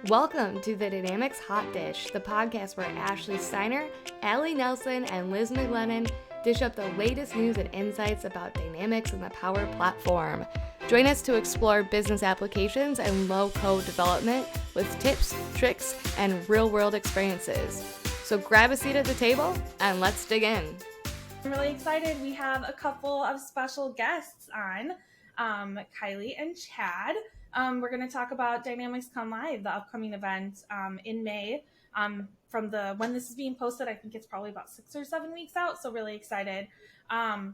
Welcome to the Dynamics Hot Dish, the podcast where Ashley Steiner, Allie Nelson, and Liz McLennan dish up the latest news and insights about Dynamics and the Power Platform. Join us to explore business applications and low-code development with tips, tricks, and real-world experiences. So grab a seat at the table and let's dig in. I'm really excited. We have a couple of special guests on, Kylie and Chad. We're going to talk about DynamicsCon Live, the upcoming event in May. From when this is being posted, I think it's probably about 6 or 7 weeks out, so really excited.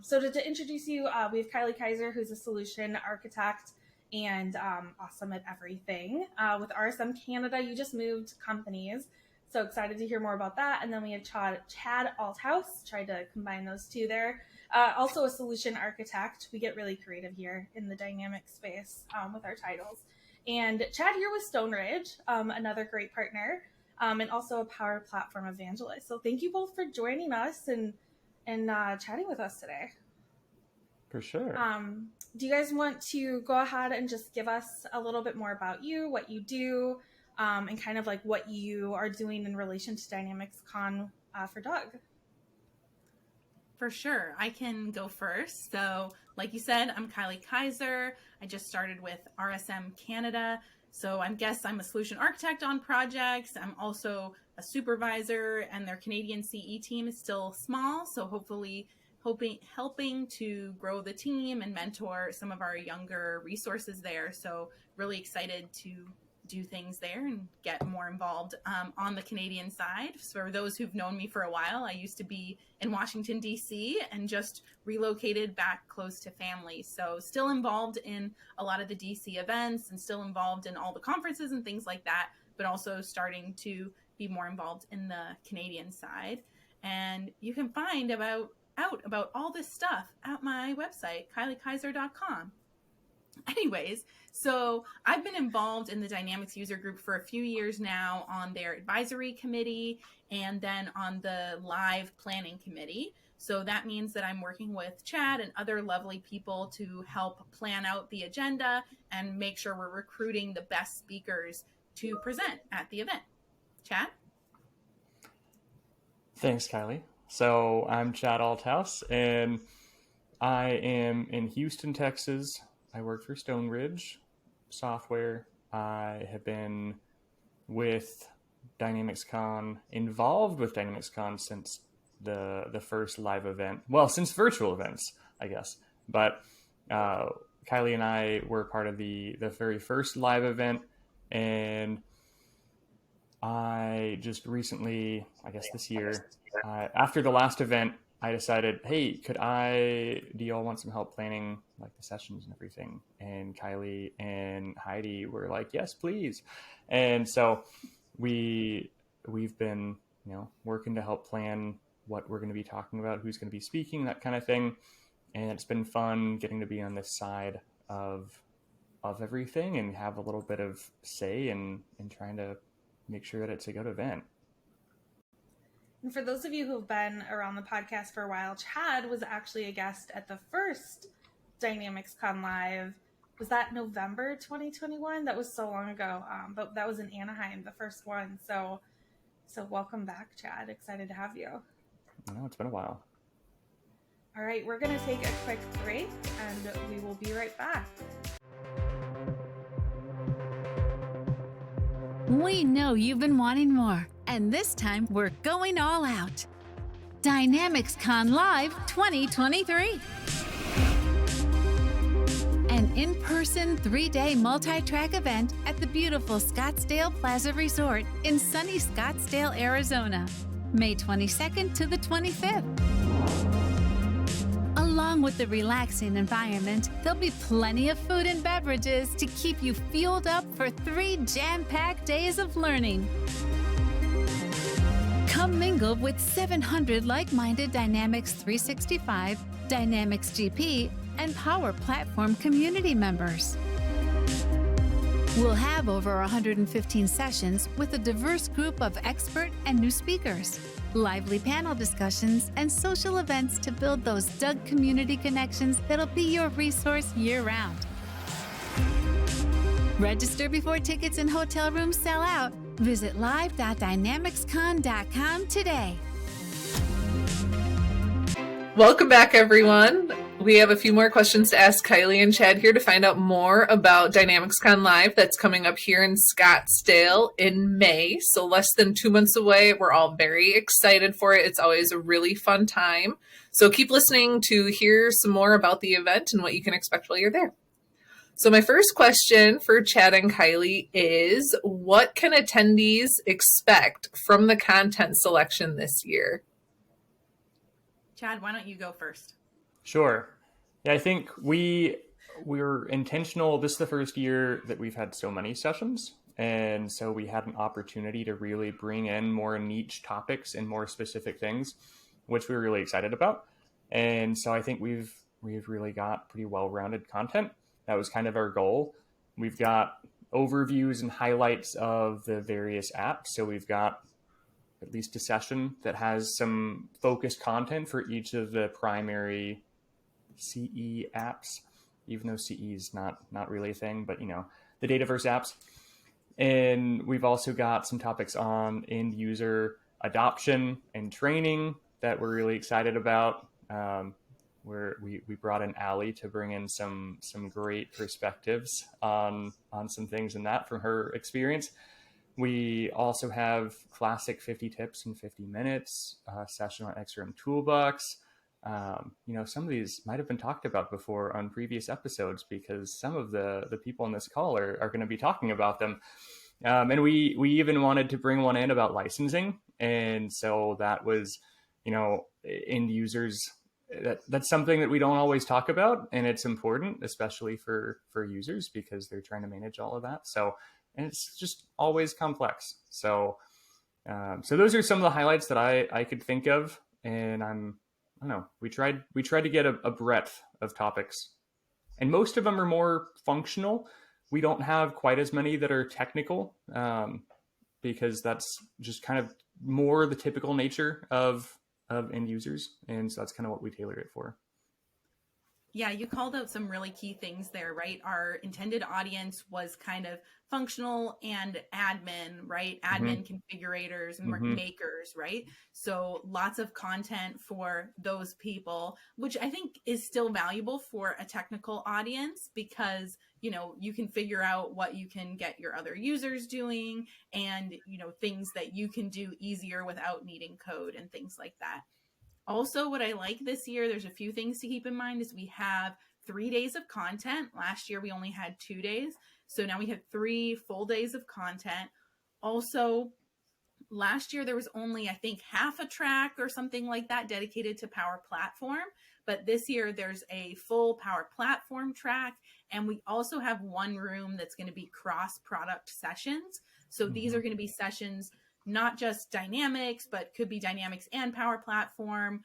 So to introduce you, we have Kylie Kiser, who's a solution architect and awesome at everything. With RSM Canada, you just moved companies, so excited to hear more about that. And then we have Chad Althaus, tried to combine those two there. Also a solution architect. We get really creative here in the dynamic space with our titles. And Chad here with Stone Ridge, another great partner, and also a Power Platform evangelist. So thank you both for joining us and chatting with us today. For sure. Do you guys want to go ahead and just give us a little bit more about you, what you do, and kind of like what you are doing in relation to DynamicsCon for Doug? For sure. I can go first. So like you said, I'm Kylie Kiser. I just started with RSM Canada. So I guess I'm a solution architect on projects. I'm also a supervisor, and their Canadian CE team is still small. So hopefully helping to grow the team and mentor some of our younger resources there. So really excited to do things there and get more involved on the Canadian side. For those who've known me for a while, I used to be in Washington, D.C. and just relocated back close to family. So still involved in a lot of the D.C. events and still involved in all the conferences and things like that, but also starting to be more involved in the Canadian side. And you can find out about all this stuff at my website, kyliekiser.com. Anyways, so I've been involved in the Dynamics user group for a few years now on their advisory committee and then on the live planning committee. So that means that I'm working with Chad and other lovely people to help plan out the agenda and make sure we're recruiting the best speakers to present at the event. Chad? Thanks, Kylie. So I'm Chad Althaus, and I am in Houston, Texas. I work for Stone Ridge Software. I have been with DynamicsCon, involved with DynamicsCon since the first live event. Well, since virtual events, I guess. But Kylie and I were part of the very first live event, and I just recently, I guess this year, after the last event, I decided, hey, do y'all want some help planning like the sessions and everything? And Kylie and Heidi were like, yes, please. And so we've been, working to help plan what we're going to be talking about, who's going to be speaking, that kind of thing. And it's been fun getting to be on this side of everything and have a little bit of say in trying to make sure that it's a good event. And for those of you who've been around the podcast for a while, Chad was actually a guest at the first DynamicsCon Live. Was that November 2021? That was so long ago, but that was in Anaheim, the first one. So welcome back, Chad. Excited to have you. No, it's been a while. All right, we're going to take a quick break, and we will be right back. We know you've been wanting more, and this time we're going all out. DynamicsCon Live 2023. An in-person 3-day multi-track event at the beautiful Scottsdale Plaza Resort in sunny Scottsdale, Arizona, May 22nd to the 25th. Along with the relaxing environment, there'll be plenty of food and beverages to keep you fueled up for 3 jam-packed days of learning. Come mingle with 700 like-minded Dynamics 365, Dynamics GP, and Power Platform community members. We'll have over 115 sessions with a diverse group of expert and new speakers, lively panel discussions, and social events to build those Doug community connections that'll be your resource year-round. Register before tickets and hotel rooms sell out. Visit live.dynamicscon.com today. Welcome back, everyone. We have a few more questions to ask Kylie and Chad here to find out more about DynamicsCon Live that's coming up here in Scottsdale in May. So less than 2 months away. We're all very excited for it. It's always a really fun time. So keep listening to hear some more about the event and what you can expect while you're there. So my first question for Chad and Kylie is, what can attendees expect from the content selection this year? Chad, why don't you go first? Sure. Yeah, I think we're intentional. This is the first year that we've had so many sessions. And so we had an opportunity to really bring in more niche topics and more specific things, which we were really excited about. And so I think we've really got pretty well-rounded content. That was kind of our goal. We've got overviews and highlights of the various apps. So we've got at least a session that has some focused content for each of the primary CE apps, even though CE is not really a thing, but the Dataverse apps. And we've also got some topics on end user adoption and training that we're really excited about. Where we brought in Allie to bring in some great perspectives on some things in that from her experience. We also have classic 50 tips in 50 minutes, session on XRM Toolbox. Some of these might have been talked about before on previous episodes because some of the people on this call are going to be talking about them. And we even wanted to bring one in about licensing. And so that was, end users. That's something that we don't always talk about. And it's important, especially for users because they're trying to manage all of that. And it's just always complex. So those are some of the highlights that I could think of. And I don't know, we tried to get a breadth of topics, and most of them are more functional. We don't have quite as many that are technical because that's just kind of more the typical nature of end users. And so that's kind of what we tailored it for. Yeah, you called out some really key things there, right? Our intended audience was kind of functional and admin, right? Admin configurators and makers, right? So lots of content for those people, which I think is still valuable for a technical audience because, you can figure out what you can get your other users doing and, things that you can do easier without needing code and things like that. Also, what I like this year, there's a few things to keep in mind, is we have 3 days of content. Last year, we only had 2 days. So now we have 3 full days of content. Also, last year, there was only, I think, half a track or something like that dedicated to Power Platform. But this year, there's a full Power Platform track. And we also have one room that's going to be cross-product sessions. So these are going to be sessions not just Dynamics, but could be Dynamics and Power Platform.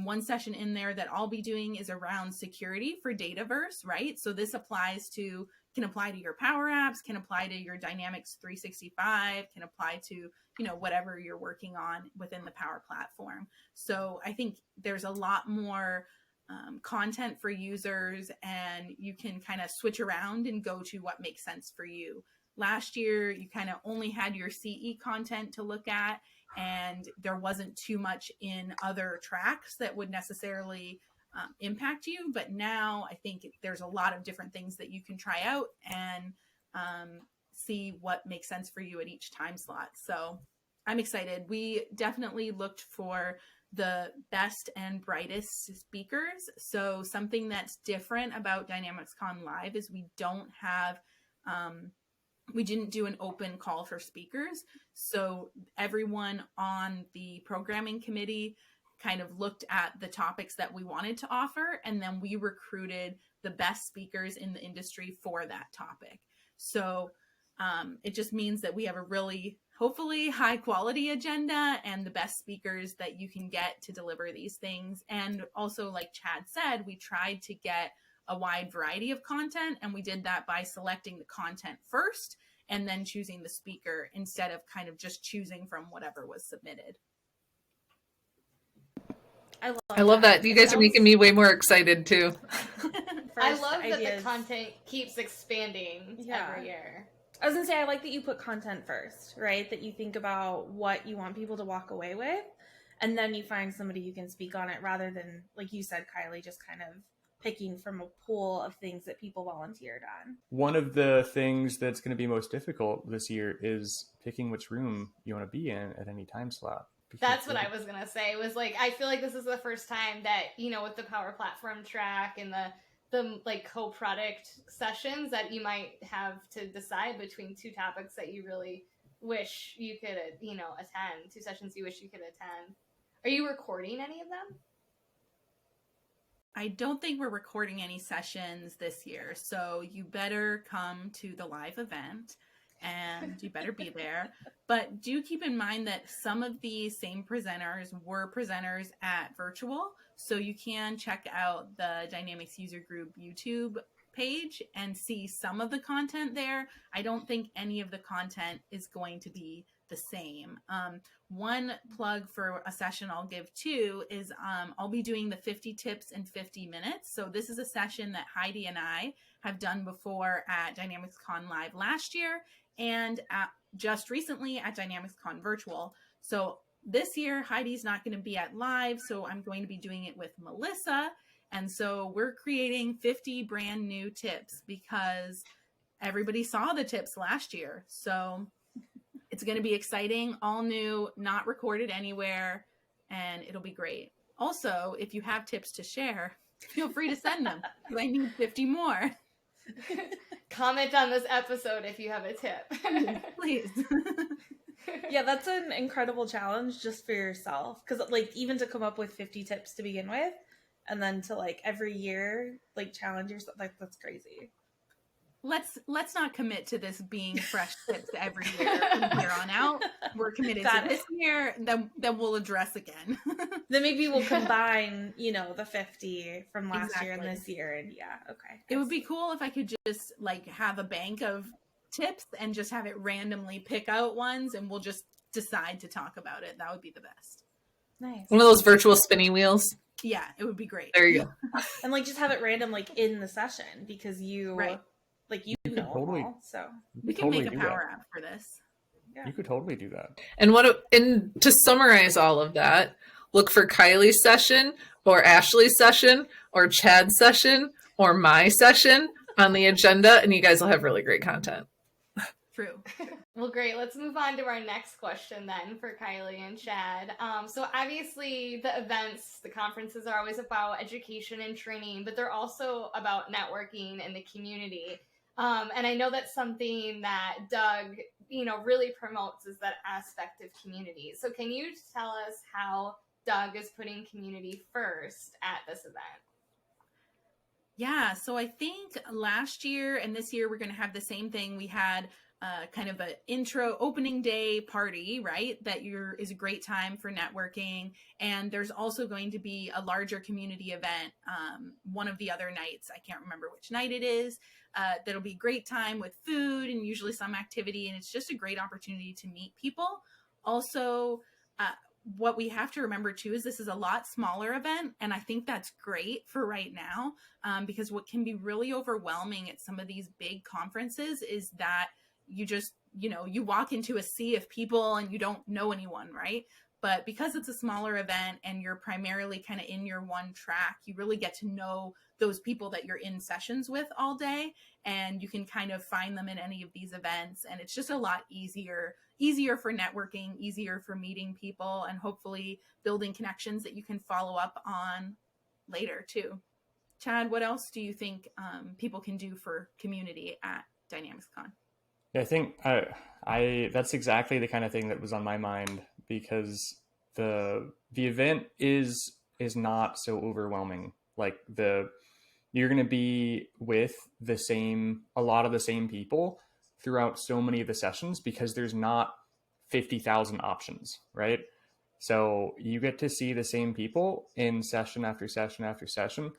One session in there that I'll be doing is around security for Dataverse, right? So this can apply to your Power Apps, can apply to your Dynamics 365, can apply to, whatever you're working on within the Power Platform. So I think there's a lot more content for users, and you can kind of switch around and go to what makes sense for you. Last year, you kind of only had your CE content to look at, and there wasn't too much in other tracks that would necessarily impact you. But now I think there's a lot of different things that you can try out and see what makes sense for you at each time slot. So I'm excited. We definitely looked for the best and brightest speakers. So something that's different about DynamicsCon Live is we didn't do an open call for speakers. So everyone on the programming committee kind of looked at the topics that we wanted to offer, and then we recruited the best speakers in the industry for that topic. So it just means that we have a really, hopefully, high quality agenda and the best speakers that you can get to deliver these things. And also, like Chad said, we tried to get a wide variety of content, and we did that by selecting the content first and then choosing the speaker instead of kind of just choosing from whatever was submitted. I love that. You guys are making me way more excited too. first I love that ideas. the content keeps expanding every year. I was gonna say, I like that you put content first, right? That you think about what you want people to walk away with, and then you find somebody who can speak on it, rather than, like you said, Kylie, just kind of picking from a pool of things that people volunteered on. One of the things that's going to be most difficult this year is picking which room you want to be in at any time slot. That's what I was going to say. It was like, I feel like this is the first time that, you know, with the Power Platform track and the like co-product sessions, that you might have to decide between two topics that you really wish you could, you know, attend, two sessions you wish you could attend. Are you recording any of them? I don't think we're recording any sessions this year, so you better come to the live event and you better be there. But do keep in mind that some of the same presenters were presenters at virtual, so you can check out the Dynamics User Group YouTube page and see some of the content there. I don't think any of the content is going to be the same. One plug for a session I'll give too is I'll be doing the 50 tips in 50 minutes. So this is a session that Heidi and I have done before at DynamicsCon Live last year and just recently at DynamicsCon Virtual. So this year Heidi's not going to be at live, so I'm going to be doing it with Melissa. And so we're creating 50 brand new tips because everybody saw the tips last year. So it's going to be exciting, all new, not recorded anywhere, and it'll be great. Also, if you have tips to share, feel free to send them. I need 50 more. Comment on this episode if you have a tip. Please. Yeah, that's an incredible challenge just for yourself. Because, like, even to come up with 50 tips to begin with, and then to, like, every year, like, challenge yourself, like, that's crazy. Let's not commit to this being fresh tips every year from here on out. We're committed to this year, then we'll address again. Then maybe we'll combine, you know, the 50 from last year and this year, and yeah, okay. It would be cool if I could just like have a bank of tips and just have it randomly pick out ones, and we'll just decide to talk about it. That would be the best. Nice. One of those virtual spinning wheels. Yeah, it would be great. There you go. And like just have it random, like in the session, because you like you know totally, all, so we can make a power app for this. You could totally do that. And to summarize all of that, look for Kylie's session or Ashley's session or Chad's session or my session on the agenda, and you guys will have really great content. True. Well, great. Let's move on to our next question then for Kylie and Chad. So obviously the events, the conferences are always about education and training, but they're also about networking in the community. And I know that's something that Doug, you know, really promotes is that aspect of community. So can you tell us how Doug is putting community first at this event? Yeah, so I think last year and this year we're going to have the same thing. We had kind of an intro opening day party, right? That is a great time for networking. And there's also going to be a larger community event one of the other nights. I can't remember which night it is. That'll be a great time with food and usually some activity. And it's just a great opportunity to meet people. Also, what we have to remember too is this is a lot smaller event. And I think that's great for right now because what can be really overwhelming at some of these big conferences is that you just, you know, you walk into a sea of people and you don't know anyone, right? But because it's a smaller event and you're primarily kind of in your one track, you really get to know those people that you're in sessions with all day, and you can kind of find them in any of these events. And it's just a lot easier for networking, easier for meeting people, and hopefully building connections that you can follow up on later too. Chad, what else do you think people can do for community at DynamicsCon? Yeah, I think I that's exactly the kind of thing that was on my mind, because the event is not so overwhelming. Like you're going to be with a lot of the same people throughout so many of the sessions because there's not 50,000 options, right? So you get to see the same people in session after session after session.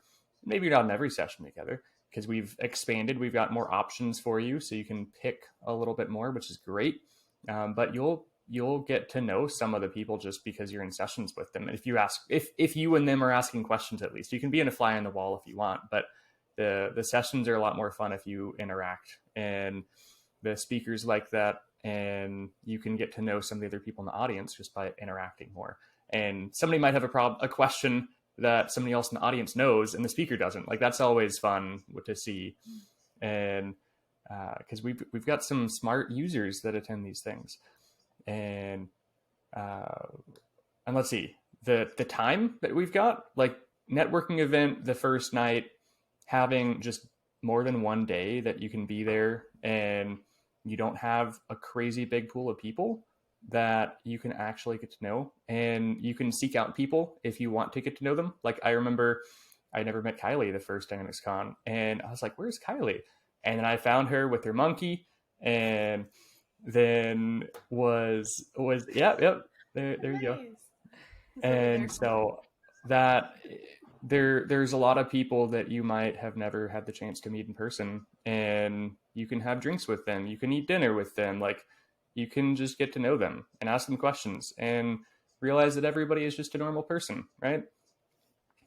Maybe not in every session together, because we've expanded. We've got more options for you, so you can pick a little bit more, which is great. But you'll get to know some of the people just because you're in sessions with them. And if you and them are asking questions, at least you can be in a fly on the wall if you want, but the sessions are a lot more fun if you interact, and the speakers like that, and you can get to know some of the other people in the audience just by interacting more. And somebody might have a question that somebody else in the audience knows and the speaker doesn't. Like, that's always fun to see. And because we've got some smart users that attend these things. And let's see, the time that we've got, like, networking event the first night, having just more than one day that you can be there, and you don't have a crazy big pool of people that you can actually get to know, and you can seek out people if you want to get to know them. Like, I remember I never met Kylie the first DynamicsCon, and I was like, where's Kylie? And then I found her with her monkey, and then was there you go. And so that there's a lot of people that you might have never had the chance to meet in person, and you can have drinks with them, you can eat dinner with them, like, you can just get to know them and ask them questions and realize that everybody is just a normal person, right?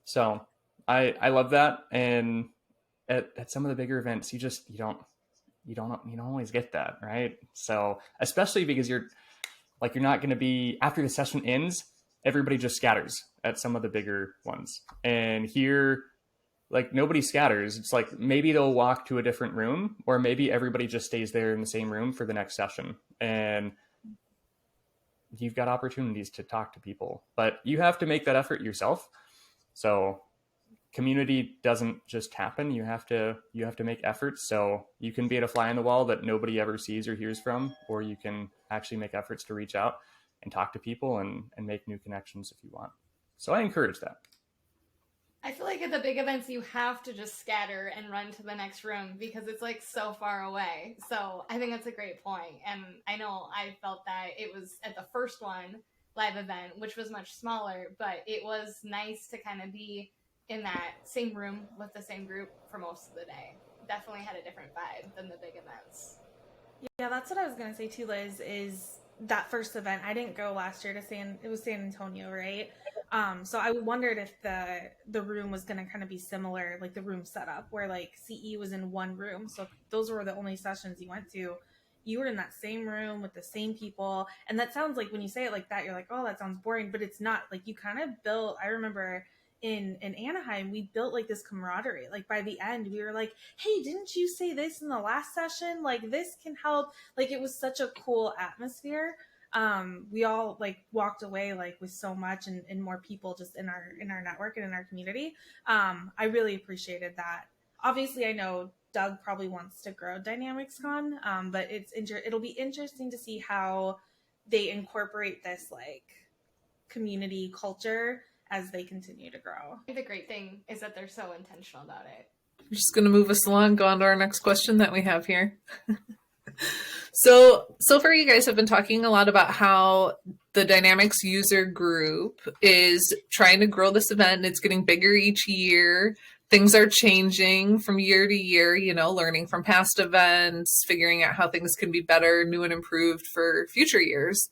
So I love that. And at some of the bigger events, you don't always get that, right? So especially because you're not going to be, after the session ends, everybody just scatters at some of the bigger ones. And here, like, nobody scatters. It's like, maybe they'll walk to a different room, or maybe everybody just stays there in the same room for the next session. And you've got opportunities to talk to people, but you have to make that effort yourself. So community doesn't just happen. You have to make efforts. So you can be at a fly on the wall that nobody ever sees or hears from, or you can actually make efforts to reach out and talk to people and make new connections if you want. So I encourage that. I feel like at the big events, you have to just scatter and run to the next room because it's like so far away. So I think that's a great point. And I know I felt that it was at the first one live event, which was much smaller, but it was nice to kind of be in that same room with the same group for most of the day. Definitely had a different vibe than the big events. Yeah, that's what I was going to say too, Liz, is that first event. I didn't go last year to San Antonio, right? So I wondered if the room was going to kind of be similar, like the room setup, where like CE was in one room. So those were the only sessions you went to. You were in that same room with the same people. And that sounds like, when you say it like that, you're like, oh, that sounds boring. But it's not. Like, you kind of built, I remember in Anaheim, we built like this camaraderie. Like, by the end, we were like, hey, didn't you say this in the last session? Like, this can help. Like, it was such a cool atmosphere. We all like walked away like with so much and more people just in our network and in our community. I really appreciated that. Obviously, I know Doug probably wants to grow DynamicsCon, but it'll be interesting to see how they incorporate this like community culture as they continue to grow. The great thing is that they're so intentional about it. I'm just going to move us along, go on to our next question that we have here. So far you guys have been talking a lot about how the Dynamics user group is trying to grow this event, and it's getting bigger each year. Things are changing from year to year, learning from past events, figuring out how things can be better, new and improved for future years.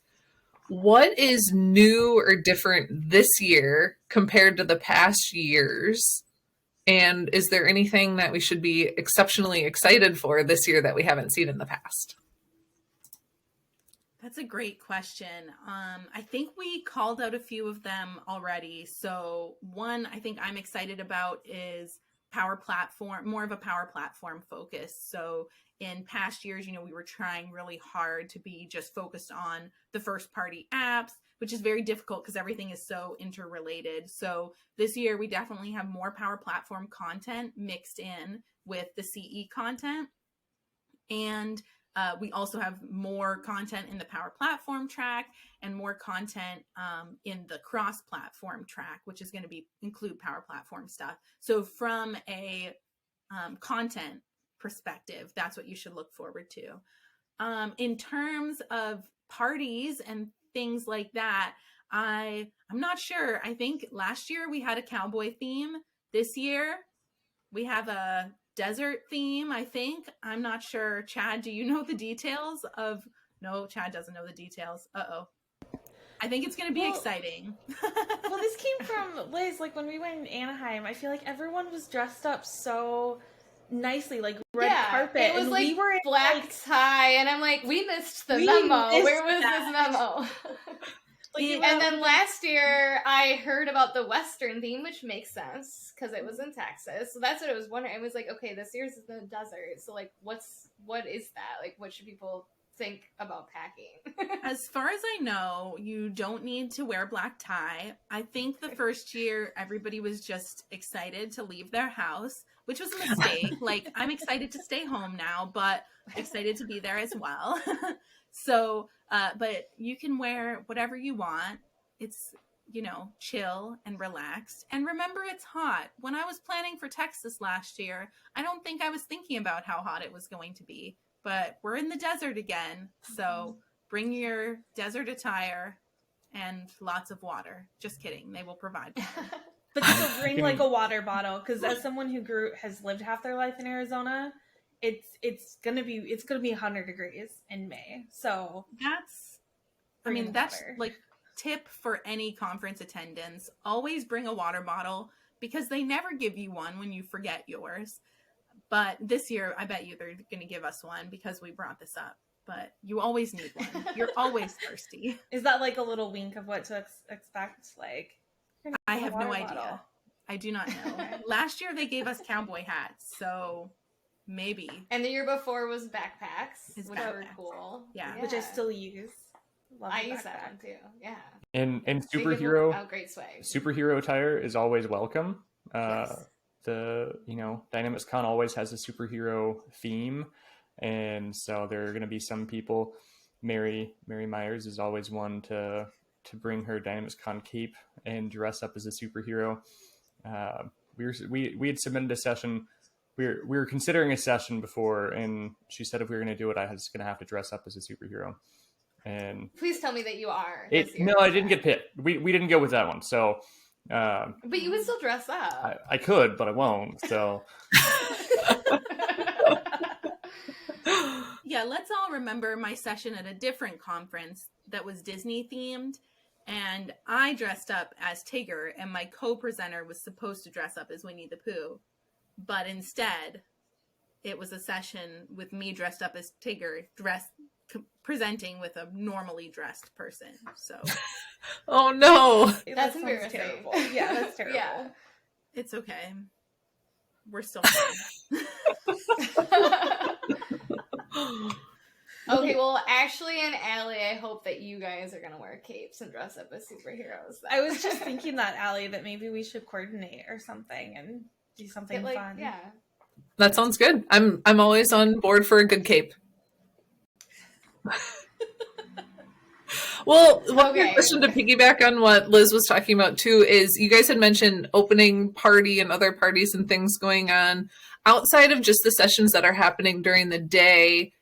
What is new or different this year compared to the past years? And is there anything that we should be exceptionally excited for this year that we haven't seen in the past? That's a great question. I think we called out a few of them already. So one I think I'm excited about is Power Platform, more of a Power Platform focus. So in past years, we were trying really hard to be just focused on the first party apps, which is very difficult because everything is so interrelated. So this year we definitely have more Power Platform content mixed in with the CE content. And we also have more content in the Power Platform track and more content in the cross-platform track, which is going to include Power Platform stuff. So from a content perspective, that's what you should look forward to. In terms of parties and things like that, I'm not sure. I think last year we had a cowboy theme. This year we have a desert theme, I think. I'm not sure. Chad, do you know the details of... No, Chad doesn't know the details. Uh-oh. I think it's going to be exciting. Well, this came from Liz. Like when we went in Anaheim, I feel like everyone was dressed up so nicely, like red carpet. It was and like we were in, black like, tie, and I'm like, we missed the We memo. missed Where was that. this memo? And then last year, I heard about the Western theme, which makes sense because it was in Texas. So that's what I was wondering. I was like, okay, this year's in the desert. So like, what is that? Like, what should people think about packing? As far as I know, you don't need to wear black tie. I think the first year everybody was just excited to leave their house, which was a mistake. Like, I'm excited to stay home now, but excited to be there as well. So, but you can wear whatever you want. It's, chill and relaxed. And remember, it's hot. When I was planning for Texas last year, I don't think I was thinking about how hot it was going to be. But we're in the desert again, so bring your desert attire and lots of water. Just kidding. They will provide water. But still bring like a water bottle, because as someone who has lived half their life in Arizona, it's gonna be 100 degrees in May. So that's water. Like tip for any conference attendance. Always bring a water bottle, because they never give you one when you forget yours. But this year, I bet you they're going to give us one because we brought this up. But you always need one. You're always thirsty. Is that like a little wink of what to expect? Like, I have no idea. I do not know. Last year, they gave us cowboy hats, so maybe. And the year before was backpacks, which backpacks. were cool. Yeah. Which I still use. I use that one too. Yeah. And superhero great swag. Superhero attire is always welcome. Yes. The DynamicsCon always has a superhero theme, and so there are going to be some people. Mary Myers is always one to bring her DynamicsCon cape and dress up as a superhero. We had submitted a session. We were considering a session before, and she said if we were going to do it, I was going to have to dress up as a superhero. And please tell me that you are. No, I didn't get picked. We didn't go with that one. So. But you would still dress up. I could, but I won't. So. Yeah, let's all remember my session at a different conference that was Disney themed, and I dressed up as Tigger, and my co-presenter was supposed to dress up as Winnie the Pooh, but instead, it was a session with me dressed up as Tigger, presenting with a normally dressed person. So. Oh no, that's embarrassing. Terrible. Yeah, that's terrible. Yeah. It's okay. We're still fine. Okay, well, Ashley and Allie, I hope that you guys are gonna wear capes and dress up as superheroes. I was just thinking that, Allie, that maybe we should coordinate or something and do something fun. Yeah, that sounds good. I'm always on board for a good cape. Well, one more question to piggyback on what Liz was talking about too is you guys had mentioned opening party and other parties and things going on outside of just the sessions that are happening during the day.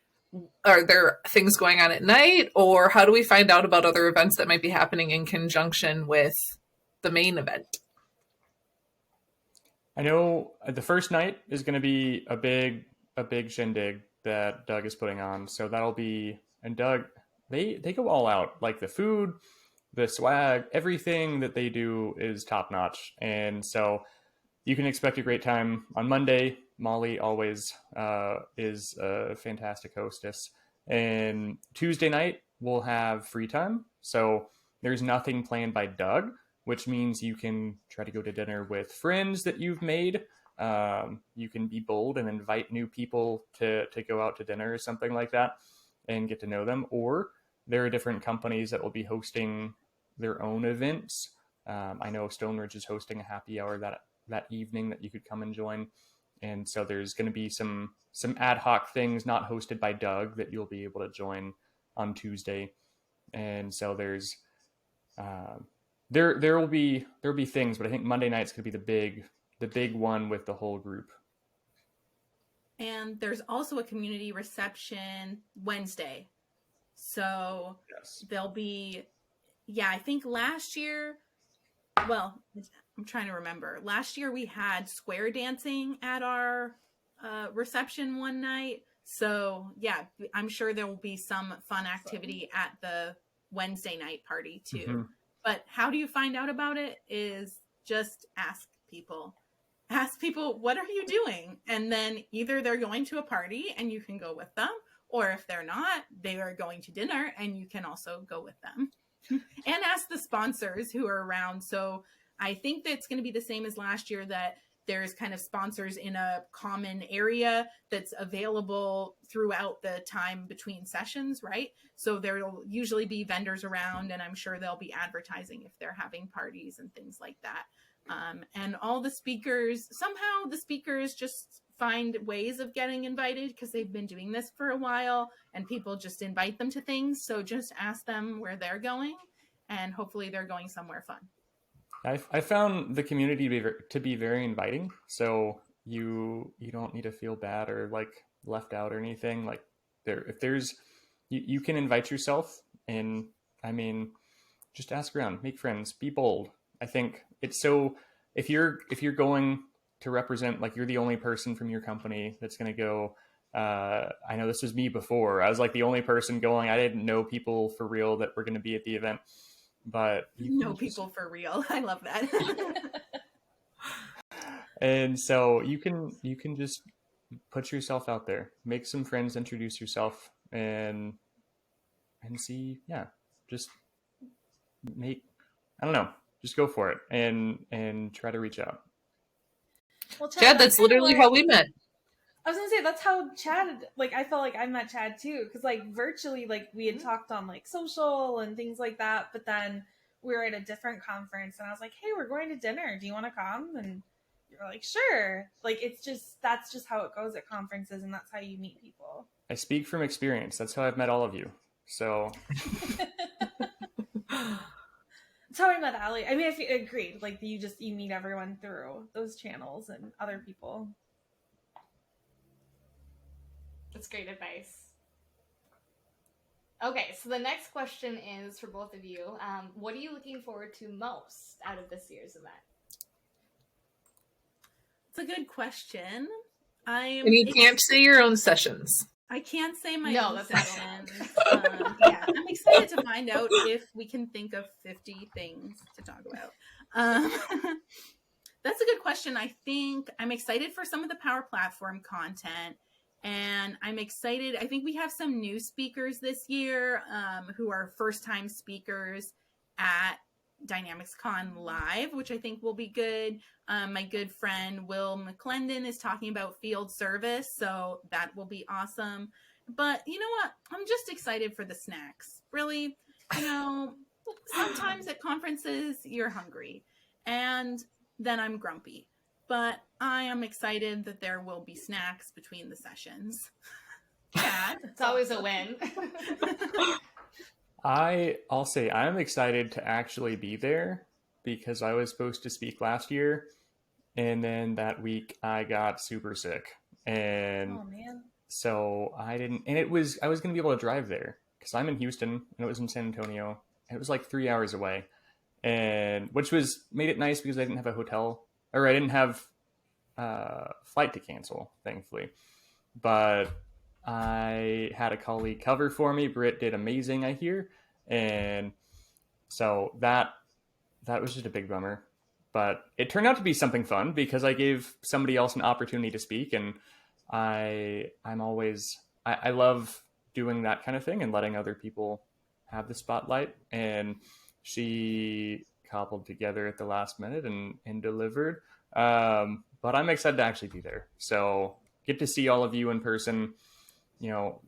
Are there things going on at night, or how do we find out about other events that might be happening in conjunction with the main event? I know the first night is going to be a big shindig that Doug is putting on. So that'll be, and Doug, they go all out. Like the food, the swag, everything that they do is top notch. And so you can expect a great time on Monday. Molly always is a fantastic hostess. And Tuesday night, we'll have free time. So there's nothing planned by Doug, which means you can try to go to dinner with friends that you've made. You can be bold and invite new people to go out to dinner or something like that and get to know them. Or there are different companies that will be hosting their own events. I know Stone Ridge is hosting a happy hour that evening that you could come and join. And so there's going to be some ad hoc things not hosted by Doug that you'll be able to join on Tuesday. And so there's there will be things, but I think Monday night's going to be the big one with the whole group. And there's also a community reception Wednesday. So there'll be, I think last year, well, I'm trying to remember. Last year we had square dancing at our reception one night. So I'm sure there will be some fun activity at the Wednesday night party too. Mm-hmm. But how do you find out about it is just ask people. Ask people, what are you doing? And then either they're going to a party and you can go with them, or if they're not, they are going to dinner and you can also go with them. And ask the sponsors who are around. So I think that it's going to be the same as last year, that there's kind of sponsors in a common area that's available throughout the time between sessions, right? So there'll usually be vendors around, and I'm sure they'll be advertising if they're having parties and things like that. And all the speakers, somehow the speakers just find ways of getting invited because they've been doing this for a while and people just invite them to things. So just ask them where they're going and hopefully they're going somewhere fun. I found the community to be very inviting. So you don't need to feel bad or like left out or anything. Like you can invite yourself, and I mean, just ask around, make friends, be bold. I think it's so, if you're going to represent, like you're the only person from your company that's going to go, I know this was me before. I was like the only person going. I didn't know people for real that were going to be at the event, but you know people for real. I love that. And so you can just put yourself out there, make some friends, introduce yourself, and see, just I don't know, just go for it and try to reach out. Well, Chad, that's literally how we met. I was gonna say that's how Chad, like I felt like I met Chad too, because like virtually, like we had talked on like social and things like that, but then we were at a different conference and I was like, hey, we're going to dinner, do you want to come? And you're like, sure. Like that's just how it goes at conferences, and that's how you meet people. I speak from experience. That's how I've met all of you. So That's how I met Allie. I mean, I agreed. Like you meet everyone through those channels and other people. That's great advice. Okay, so the next question is for both of you. What are you looking forward to most out of this year's event? It's a good question. And you can't say your own sessions. I can't say my No, own that's not sessions. I'm excited to find out if we can think of 50 things to talk about. That's a good question. I think I'm excited for some of the Power Platform content. And I'm excited. I think we have some new speakers this year who are first-time speakers at DynamicsCon Live, which I think will be good. My good friend Will McClendon is talking about field service, so that will be awesome. But you know what? I'm just excited for the snacks. Really, sometimes at conferences you're hungry, and then I'm grumpy. But I am excited that there will be snacks between the sessions. Chad? It's always a win. I'll say I'm excited to actually be there because I was supposed to speak last year, and then that week I got super sick, and so I didn't. And I was going to be able to drive there because I'm in Houston and it was in San Antonio. And it was like 3 hours away, and which made it nice because I didn't have a hotel. Or I didn't have flight to cancel, thankfully. But I had a colleague cover for me. Britt did amazing, I hear. And so that was just a big bummer. But it turned out to be something fun because I gave somebody else an opportunity to speak. And I love doing that kind of thing and letting other people have the spotlight. And she cobbled together at the last minute and delivered. But I'm excited to actually be there. So get to see all of you in person.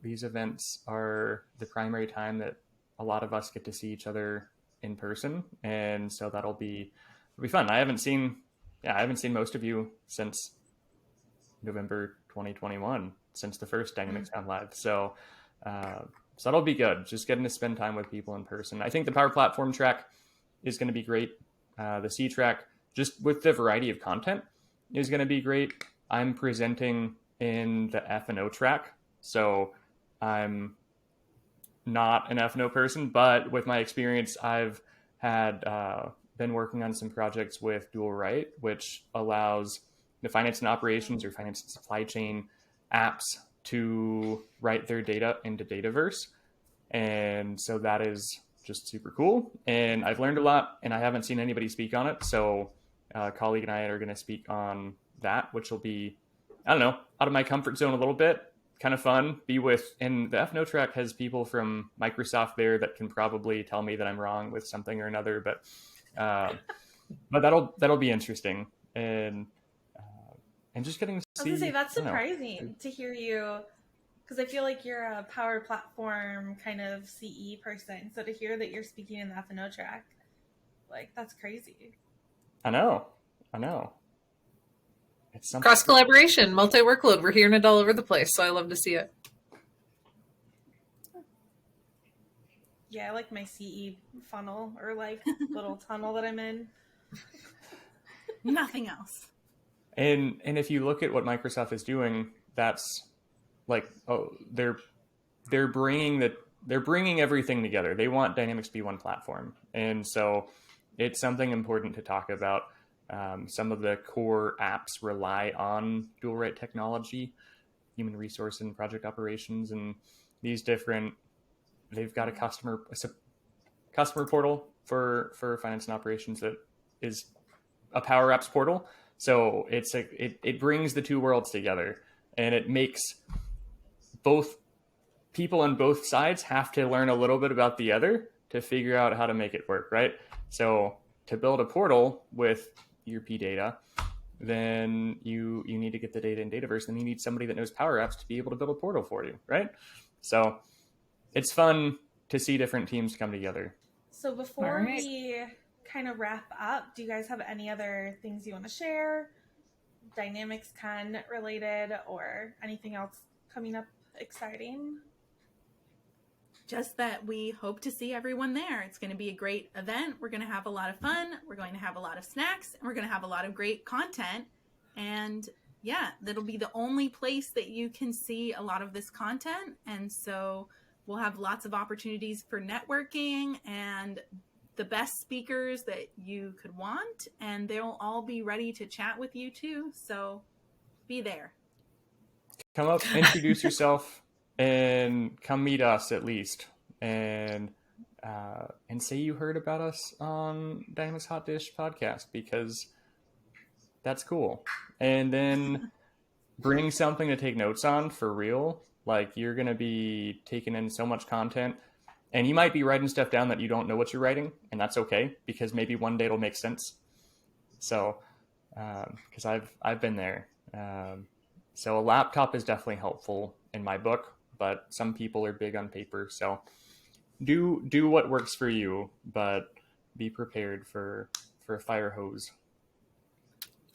These events are the primary time that a lot of us get to see each other in person. And so it'll be fun. I haven't seen most of you since November 2021, since the first DynamicsCon Live. So that'll be good. Just getting to spend time with people in person. I think the Power Platform track is going to be great. The C track, just with the variety of content, is going to be great. I'm presenting in the F&O track, so I'm not an F&O person, but with my experience, I've had been working on some projects with Dual Write, which allows the finance and operations or finance and supply chain apps to write their data into Dataverse. And so that is just super cool. And I've learned a lot, and I haven't seen anybody speak on it. So a colleague and I are going to speak on that, which will be, I don't know, out of my comfort zone a little bit. Kind of fun. And the FNO track has people from Microsoft there that can probably tell me that I'm wrong with something or another. But that'll be interesting. And just getting to see. I was gonna say that's surprising to hear you, because I feel like you're a Power Platform kind of CE person. So to hear that you're speaking in the FNO track, like, that's crazy. I know. It's something. Cross collaboration, multi workload. We're hearing it all over the place, so I love to see it. Yeah, I like my CE funnel, or like little tunnel that I'm in. Nothing else. And if you look at what Microsoft is doing, that's like, they're bringing everything together. They want Dynamics to be one platform, and so it's something important to talk about. Some of the core apps rely on dual write technology, human resource and project operations, and they've got a customer portal for finance and operations that is a Power Apps portal. So it brings the two worlds together, and it makes both people on both sides have to learn a little bit about the other to figure out how to make it work, right? So to build a portal with ERP data, then you need to get the data in Dataverse, and you need somebody that knows Power Apps to be able to build a portal for you, right? So it's fun to see different teams come together. So before we kind of wrap up, do you guys have any other things you want to share, DynamicsCon related, or anything else coming up exciting? Just that we hope to see everyone there. It's going to be a great event. We're going to have a lot of fun. We're going to have a lot of snacks, and we're going to have a lot of great content. And yeah, that'll be the only place that you can see a lot of this content. And so we'll have lots of opportunities for networking and the best speakers that you could want, and they'll all be ready to chat with you too. So be there. Come up, introduce yourself, and come meet us at least, and say you heard about us on Dynamics Hot Dish podcast, because that's cool. And then bring something to take notes on for real. Like, you're going to be taking in so much content, and you might be writing stuff down that you don't know what you're writing, and that's okay, because maybe one day it'll make sense. So, because I've been there. So a laptop is definitely helpful in my book, but some people are big on paper. So do what works for you, but be prepared for a fire hose.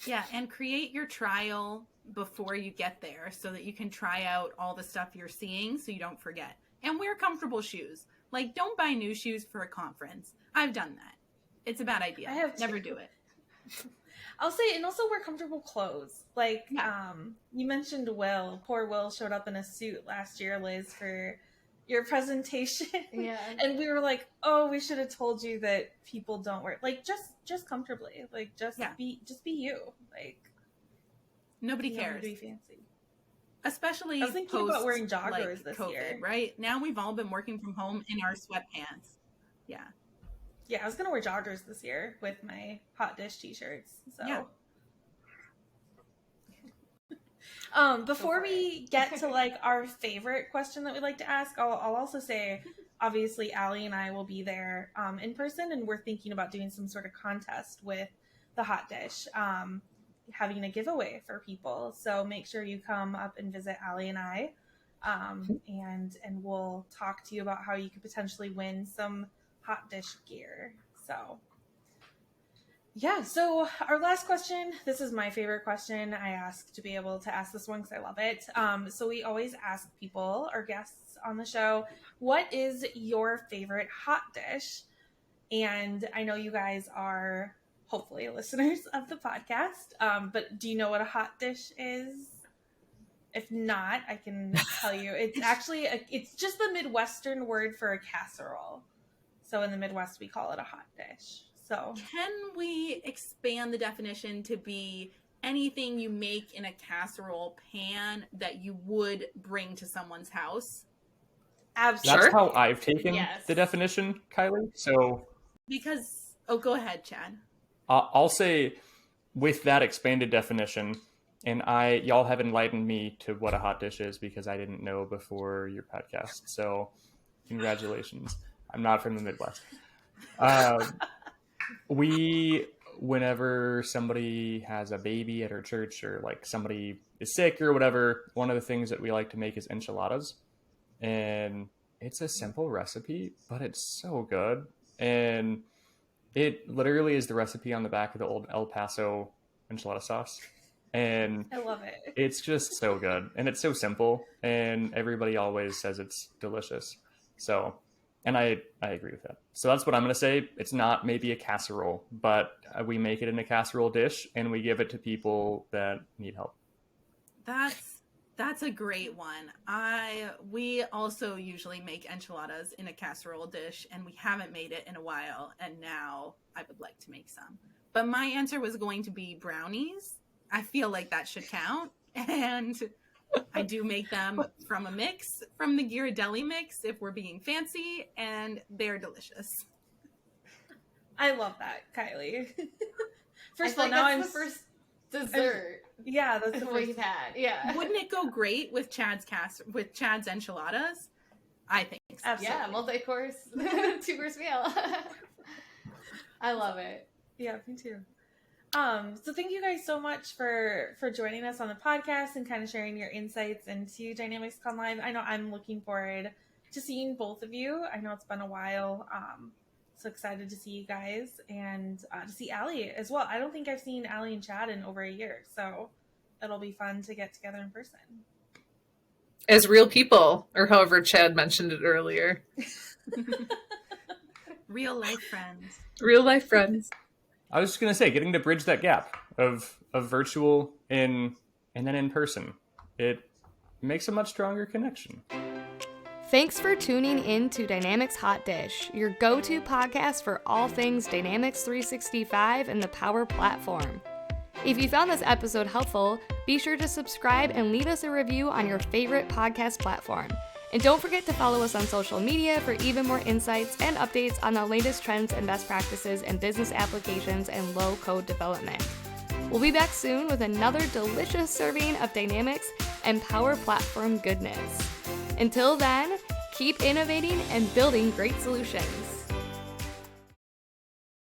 Yeah, and create your trial before you get there so that you can try out all the stuff you're seeing so you don't forget. And wear comfortable shoes. Like, don't buy new shoes for a conference. I've done that. It's a bad idea. I have Never do it. I'll say, and also wear comfortable clothes. Like, you mentioned Will. Poor Will showed up in a suit last year, Liz, for your presentation. Yeah. And we were like, oh, we should have told you that people don't wear, like, just comfortably. Like, just be you. Like, nobody cares. Be fancy. Especially I was thinking post, about wearing joggers this COVID, year. right? Now we've all been working from home in our sweatpants. Yeah. Yeah, I was going to wear joggers this year with my Hot Dish t-shirts. So, yeah. Before we get to like our favorite question that we like to ask, I'll also say, obviously, Allie and I will be there in person, and we're thinking about doing some sort of contest with the Hot Dish, having a giveaway for people. So make sure you come up and visit Allie and I, and we'll talk to you about how you could potentially win some Hot Dish gear. So yeah, so our last question, this is my favorite question. I ask to be able to ask this one because I love it. So we always ask people, our guests on the show, what is your favorite hot dish? And I know you guys are hopefully listeners of the podcast, but do you know what a hot dish is? If not, I can tell you. It's actually, it's just the Midwestern word for a casserole. So in the Midwest, we call it a hot dish. So can we expand the definition to be anything you make in a casserole pan that you would bring to someone's house? Absolutely. That's how I've taken Yes. the definition, Kylie. So Because, oh, go ahead, Chad. I'll say with that expanded definition, and y'all have enlightened me to what a hot dish is because I didn't know before your podcast. So congratulations. I'm not from the Midwest. Whenever somebody has a baby at our church or like somebody is sick or whatever, one of the things that we like to make is enchiladas. And it's a simple recipe, but it's so good. And it literally is the recipe on the back of the old El Paso enchilada sauce. And I love it. it's just so good. And it's so simple. And everybody always says it's delicious. So, and I agree with that. So that's what I'm going to say. It's not maybe a casserole, but we make it in a casserole dish and we give it to people that need help. That's a great one. We also usually make enchiladas in a casserole dish, and we haven't made it in a while, and now I would like to make some. But my answer was going to be brownies. I feel like that should count, and I do make them from a mix, from the Ghirardelli mix, if we're being fancy, and they're delicious. I love that, Kylie. First of all, like now that's the first dessert yeah, that's the we've first. had. Yeah. Wouldn't it go great with Chad's enchiladas? I think so. Absolutely. Yeah, multi-course, 2-course meal. I love it. Yeah, me too. So thank you guys so much for joining us on the podcast and kind of sharing your insights into DynamicsCon Live. I know I'm looking forward to seeing both of you. I know it's been a while. So excited to see you guys and to see Allie as well. I don't think I've seen Allie and Chad in over a year, so it'll be fun to get together in person. As real people, or however Chad mentioned it earlier. Real life friends. Real life friends. I was just going to say, getting to bridge that gap of virtual and then in person, it makes a much stronger connection. Thanks for tuning in to Dynamics Hot Dish, your go-to podcast for all things Dynamics 365 and the Power Platform. If you found this episode helpful, be sure to subscribe and leave us a review on your favorite podcast platform. And don't forget to follow us on social media for even more insights and updates on the latest trends and best practices in business applications and low-code development. We'll be back soon with another delicious serving of Dynamics and Power Platform goodness. Until then, keep innovating and building great solutions.